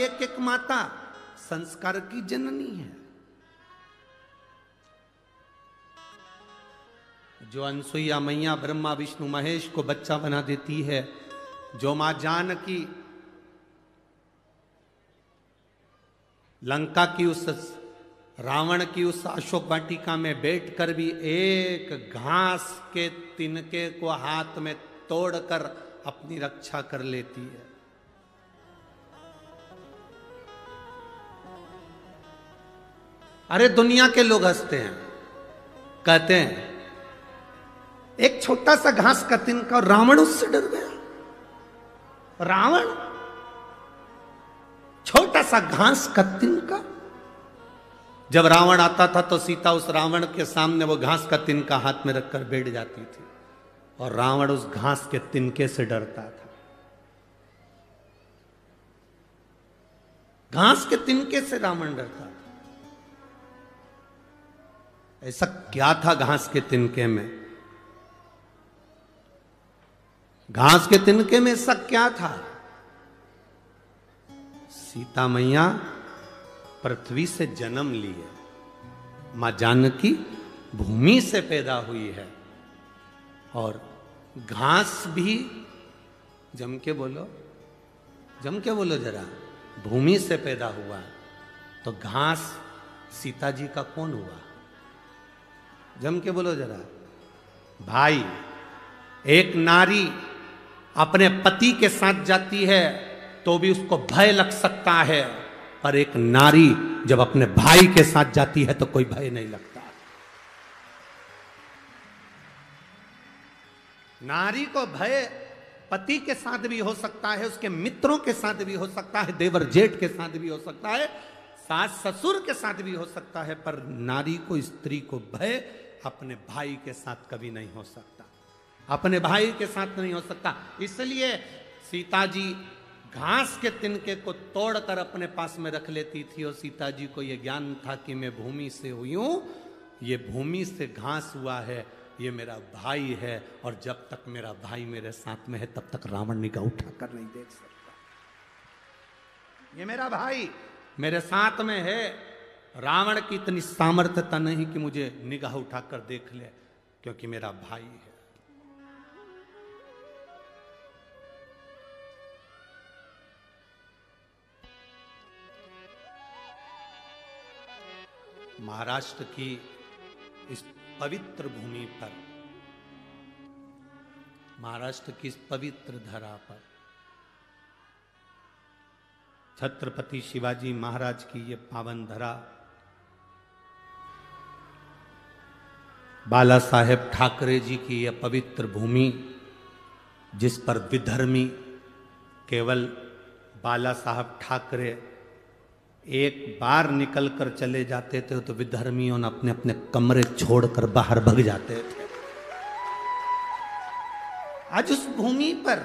एक एक माता संस्कार की जननी है। जो अनसुईया मैया ब्रह्मा विष्णु महेश को बच्चा बना देती है, जो मां जानकी लंका की उस रावण की उस अशोक वाटिका में बैठकर भी एक घास के तिनके को हाथ में तोड़कर अपनी रक्षा कर लेती है। अरे दुनिया के लोग हंसते हैं, कहते हैं एक छोटा सा घास का तिनका और रावण उससे डर गया। रावण छोटा सा घास का तिनका। जब रावण आता था तो सीता उस रावण के सामने वो घास का तिनका हाथ में रखकर बैठ जाती थी और रावण उस घास के तिनके से डरता था। घास के तिनके से रावण डरता था। ऐसा क्या था घास के तिनके में? घास के तिनके में ऐसा क्या था? सीता मैया पृथ्वी से जन्म ली है, मां जानकी भूमि से पैदा हुई है और घास भी जम के बोलो जरा, भूमि से पैदा हुआ। तो घास सीता जी का कौन हुआ? जम के बोलो जरा। भाई, एक नारी अपने पति के साथ जाती है तो भी उसको भय लग सकता है, पर एक नारी जब अपने भाई के साथ जाती है तो कोई भय नहीं लगता। नारी को भय पति के साथ भी हो सकता है, उसके मित्रों के साथ भी हो सकता है, देवर जेठ के साथ भी हो सकता है, सास ससुर के साथ भी हो सकता है, पर नारी को, स्त्री को भय अपने भाई के साथ कभी नहीं हो सकता, अपने भाई के साथ नहीं हो सकता। इसलिए सीता जी घास के तिनके को तोड़कर अपने पास में रख लेती थी और सीता जी को यह ज्ञान था कि मैं भूमि से हुई हूं, ये भूमि से घास हुआ है, ये मेरा भाई है और जब तक मेरा भाई मेरे साथ में है तब तक रावण निगाह उठाकर नहीं देख सकता। ये मेरा भाई मेरे साथ में है, रावण की इतनी सामर्थ्यता नहीं कि मुझे निगाह उठाकर देख ले, क्योंकि मेरा भाई है। महाराष्ट्र की इस पवित्र भूमि पर, महाराष्ट्र की इस पवित्र धरा पर छत्रपति शिवाजी महाराज की ये पावन धरा, बाला साहेब ठाकरे जी की यह पवित्र भूमि, जिस पर विधर्मी केवल बाला साहब ठाकरे एक बार निकल कर चले जाते थे तो विधर्मियों ने अपने अपने कमरे छोड़कर बाहर भग जाते थे। आज उस भूमि पर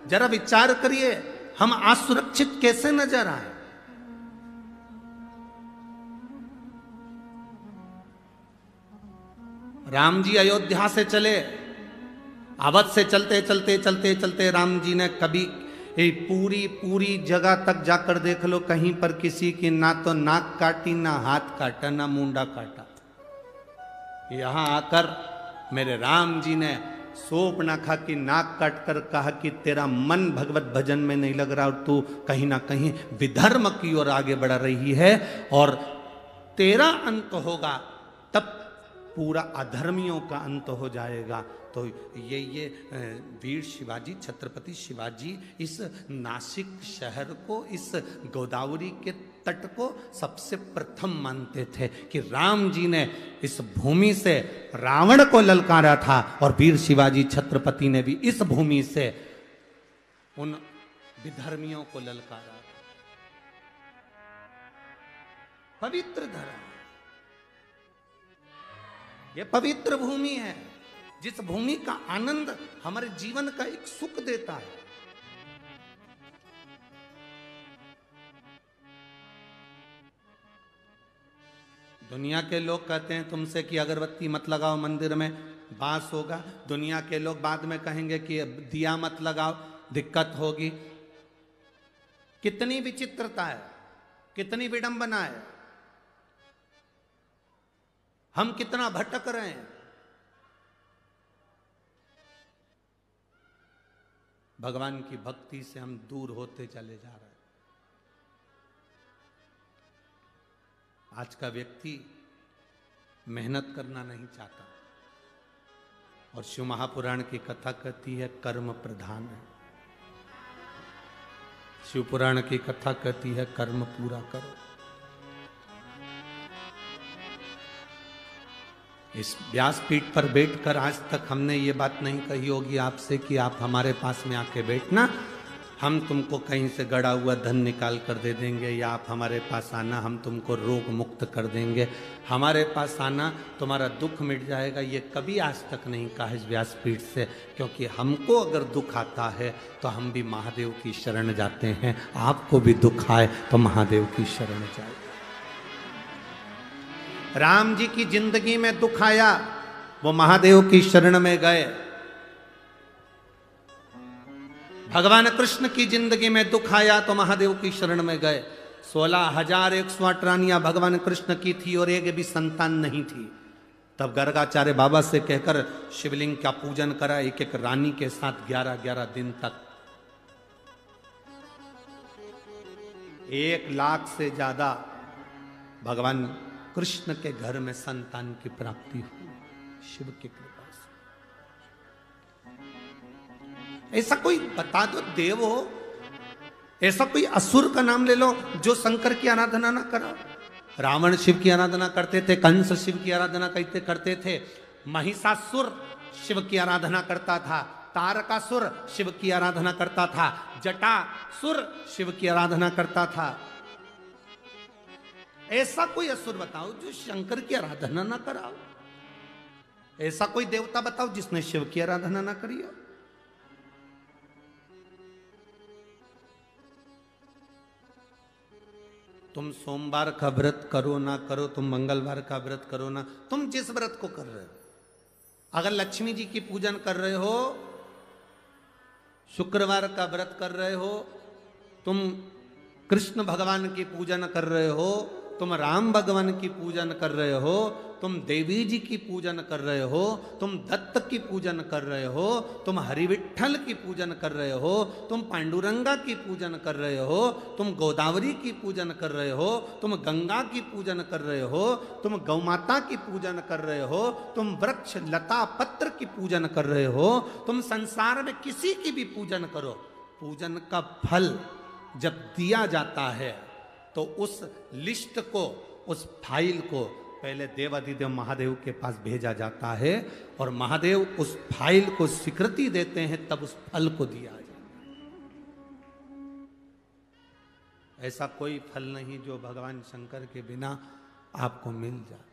जरा विचार करिए, हम असुरक्षित कैसे नजर आए। राम जी अयोध्या से चले, अवध से चलते चलते चलते चलते राम जी ने कभी पूरी जगह तक जाकर देख लो, कहीं पर किसी की ना तो नाक काटी, ना हाथ काटा, ना मुंडा काटा। यहां आकर मेरे राम जी ने शूर्पणखा की नाक काटकर कहा कि तेरा मन भगवत भजन में नहीं लग रहा और तू कहीं ना कहीं विधर्म की ओर आगे बढ़ रही है, और तेरा अंत होगा तब पूरा अधर्मियों का अंत हो जाएगा। तो ये वीर शिवाजी, छत्रपति शिवाजी इस नासिक शहर को, इस गोदावरी के तट को सबसे प्रथम मानते थे कि राम जी ने इस भूमि से रावण को ललकारा था और वीर शिवाजी छत्रपति ने भी इस भूमि से उन विधर्मियों को ललकारा। पवित्र धरा, ये पवित्र भूमि है, जिस भूमि का आनंद हमारे जीवन का एक सुख देता है। दुनिया के लोग कहते हैं तुमसे कि अगरबत्ती मत लगाओ मंदिर में, बांस होगा। दुनिया के लोग बाद में कहेंगे कि दिया मत लगाओ, दिक्कत होगी। कितनी विचित्रता है, कितनी विडंबना है, हम कितना भटक रहे हैं। भगवान की भक्ति से हम दूर होते चले जा रहे हैं। आज का व्यक्ति मेहनत करना नहीं चाहता, और शिव महापुराण की कथा कहती है कर्म प्रधान है। शिव पुराण की कथा कहती है कर्म पूरा करो। इस व्यासपीठ पर बैठकर आज तक हमने ये बात नहीं कही होगी आपसे कि आप हमारे पास में आके बैठना, हम तुमको कहीं से गड़ा हुआ धन निकाल कर दे देंगे, या आप हमारे पास आना हम तुमको रोग मुक्त कर देंगे, हमारे पास आना तुम्हारा दुख मिट जाएगा। ये कभी आज तक नहीं कहा इस व्यासपीठ से, क्योंकि हमको अगर दुख आता है तो हम भी महादेव की शरण जाते हैं। आपको भी दुख आए तो महादेव की शरण जाए। राम जी की जिंदगी में दुख आया, वो महादेव की शरण में गए। भगवान कृष्ण की जिंदगी में दुख आया तो महादेव की शरण में गए। 16,108 रानियां भगवान कृष्ण की थी और एक भी संतान नहीं थी। तब गर्गाचार्य बाबा से कहकर शिवलिंग का पूजन करा, एक एक रानी के साथ 11-11 दिन तक। 1 लाख से ज्यादा भगवान कृष्ण के घर में संतान की प्राप्ति हुई शिव की कृपा से। ऐसा कोई बता दो देव हो, ऐसा कोई असुर का नाम ले लो जो शंकर की आराधना ना करा। रावण शिव की आराधना करते थे, कंस शिव की आराधना करते थे, महिषासुर शिव की आराधना करता था, तारकासुर शिव की आराधना करता था, जटासुर शिव की आराधना करता था। ऐसा कोई असुर बताओ जो शंकर की आराधना ना कराओ। ऐसा कोई देवता बताओ जिसने शिव की आराधना ना करी हो। तुम सोमवार का व्रत करो ना करो, तुम मंगलवार का व्रत करो ना, तुम जिस व्रत को कर रहे हो, अगर लक्ष्मी जी की पूजन कर रहे हो, शुक्रवार का व्रत कर रहे हो, तुम कृष्ण भगवान की पूजन कर रहे हो, तुम राम भगवान की पूजन कर रहे हो, तुम देवी जी की पूजन कर रहे हो, तुम दत्त की पूजन कर रहे हो, तुम हरिविठ्ठल की पूजन कर रहे हो, तुम पांडुरंगा की पूजन कर रहे हो, तुम गोदावरी की पूजन कर रहे हो, तुम गंगा की पूजन कर रहे हो, तुम गौमाता की पूजन कर रहे हो, तुम वृक्ष लता पत्र की पूजन कर रहे हो, तुम संसार में किसी की भी पूजन करो, पूजन का फल जब दिया जाता है तो उस लिस्ट को, उस फाइल को पहले देवाधिदेव महादेव के पास भेजा जाता है, और महादेव उस फाइल को स्वीकृति देते हैं, तब उस फल को दिया जाता है। ऐसा कोई फल नहीं जो भगवान शंकर के बिना आपको मिल जाए।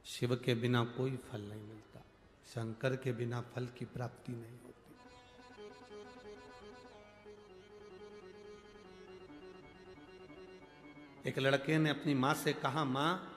शिव के बिना कोई फल नहीं मिलता, शंकर के बिना फल की प्राप्ति नहीं होती। एक लड़के ने अपनी माँ से कहा, माँ